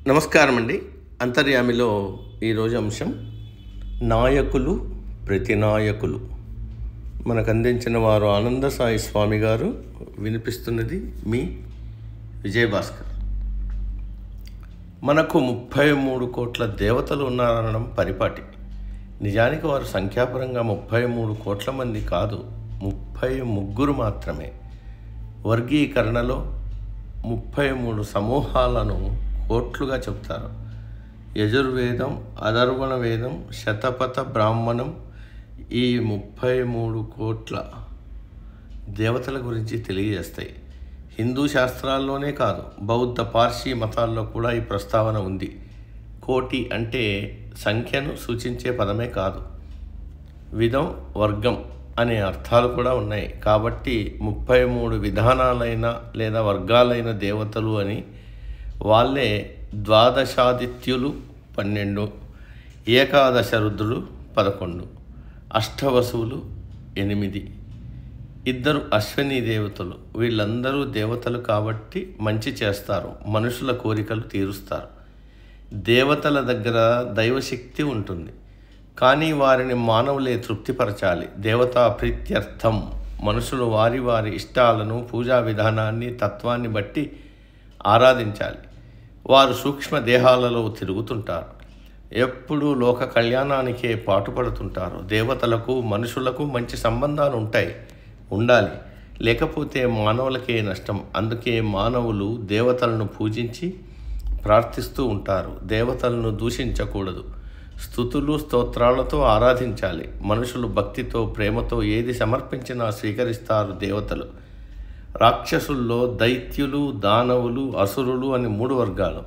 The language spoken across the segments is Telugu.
నమస్కారం అండి. అంతర్యామిలో ఈరోజు అంశం నాయకులు, ప్రతినాయకులు. మనకు అందించిన వారు ఆనంద సాయి స్వామి గారు. వినిపిస్తున్నది మీ విజయభాస్కర్. మనకు 33 కోట్ల దేవతలు ఉన్నారనడం పరిపాటి. నిజానికి వారు సంఖ్యాపరంగా 33 కోట్ల మంది కాదు, 33 మాత్రమే. వర్గీకరణలో 33 సమూహాలను కోట్లుగా చెప్తారు. యజుర్వేదం, అథర్వణ వేదం, శతపథ బ్రాహ్మణం ఈ 33 కోట్ల దేవతల గురించి తెలియజేస్తాయి. హిందూ శాస్త్రాల్లోనే కాదు, బౌద్ధ, పార్సీ మతాల్లో కూడా ఈ ప్రస్తావన ఉంది. కోటి అంటే సంఖ్యను సూచించే పదమే కాదు, విధం, వర్గం అనే అర్థాలు కూడా ఉన్నాయి. కాబట్టి 33 విధానాలైన లేదా వర్గాలైన దేవతలు అని. వాళ్ళే ద్వాదశాదిత్యులు 12, ఏకాదశ రుద్రులు 11, అష్టవసువులు 8, 2 అశ్విని దేవతలు. వీళ్ళందరూ దేవతలు కాబట్టి మంచి చేస్తారు, మనుషుల కోరికలు తీరుస్తారు. దేవతల దగ్గర దైవశక్తి ఉంటుంది, కానీ వారిని మానవులే తృప్తిపరచాలి. దేవతా ప్రీత్యర్థం మనుషులు వారి వారి ఇష్టాలను, పూజా విధానాన్ని, తత్వాన్ని బట్టి ఆరాధించాలి. వారు సూక్ష్మ దేహాలలో తిరుగుతుంటారు, ఎప్పుడూ లోక కళ్యాణానికే పాటుపడుతుంటారు. దేవతలకు మనుషులకు మంచి సంబంధాలు ఉండాలి, లేకపోతే మానవులకే నష్టం. అందుకే మానవులు దేవతలను పూజించి ప్రార్థిస్తూ ఉంటారు. దేవతలను దూషించకూడదు, స్తుతులు స్తోత్రాలతో ఆరాధించాలి. మనుషులు భక్తితో, ప్రేమతో ఏది సమర్పించినా స్వీకరిస్తారు దేవతలు. రాక్షసుల్లో దైత్యులు, దానవులు, అసురులు అని 3 వర్గాలు.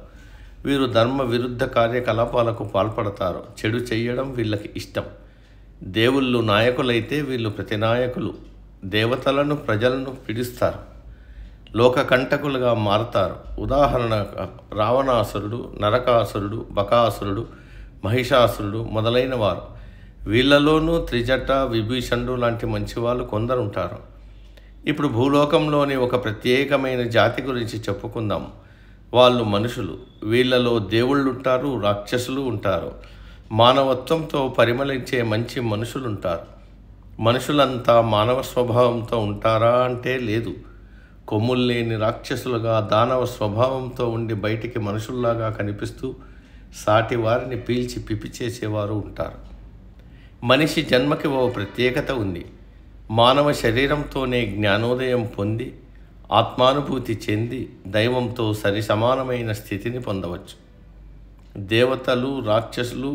వీరు ధర్మ విరుద్ధ కార్యకలాపాలకు పాల్పడతారు. చెడు చెయ్యడం వీళ్ళకి ఇష్టం. దేవుళ్ళు నాయకులైతే వీళ్ళు ప్రతినాయకులు. దేవతలను, ప్రజలను పీడిస్తారు, లోక కంటకులుగా మారతారు. ఉదాహరణకు రావణాసురుడు, నరకాసురుడు, బకాసురుడు, మహిషాసురుడు మొదలైన వారు. వీళ్ళలోనూ త్రిజట, విభీషణుడు లాంటి మంచివాళ్ళు కొందరుంటారు. ఇప్పుడు భూలోకంలోని ఒక ప్రత్యేకమైన జాతి గురించి చెప్పుకుందాం. వాళ్ళు మనుషులు. వీళ్ళలో దేవుళ్ళు ఉంటారు, రాక్షసులు ఉంటారు. మానవత్వంతో పరిమళించే మంచి మనుషులు ఉంటారు. మనుషులంతా మానవ స్వభావంతో ఉంటారా అంటే లేదు. కొమ్ములు లేని రాక్షసులుగా, దానవ స్వభావంతో ఉండి బయటికి మనుషుల్లాగా కనిపిస్తూ సాటి వారిని పీల్చి పిప్పి చేసేవారు ఉంటారు. మనిషి జన్మకి ఓ ప్రత్యేకత ఉంది. మానవ శరీరంతోనే జ్ఞానోదయం పొంది, ఆత్మానుభూతి చెంది దైవంతో సరిసమానమైన స్థితిని పొందవచ్చు. దేవతలు, రాక్షసులు,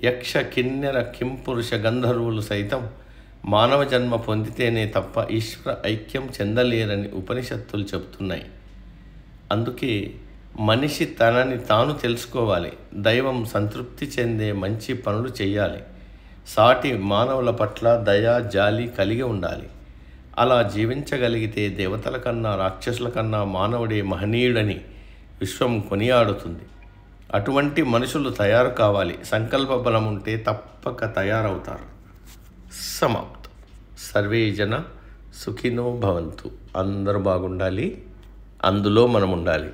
యక్ష, కిన్నెర, కింపురుష, గంధర్వులు సైతం మానవ జన్మ పొందితేనే తప్ప ఈశ్వర ఐక్యం చెందలేరని ఉపనిషత్తులు చెబుతున్నాయి. అందుకే మనిషి తనని తాను తెలుసుకోవాలి, దైవం సంతృప్తి చెందే మంచి పనులు చేయాలి, సాటి మానవుల పట్ల దయ, జాలి కలిగి ఉండాలి. అలా జీవించగలిగితే దేవతల కన్నా, రాక్షసుల కన్నా మానవుడే మహనీయుడని విశ్వం కొనియాడుతుంది. అటువంటి మనుషులు తయారు కావాలి. సంకల్ప బలం ఉంటే తప్పక తయారవుతారు. సమాప్తం. సర్వే జన సుఖినో భవంతు. అందరూ బాగుండాలి, అందులో మనం ఉండాలి.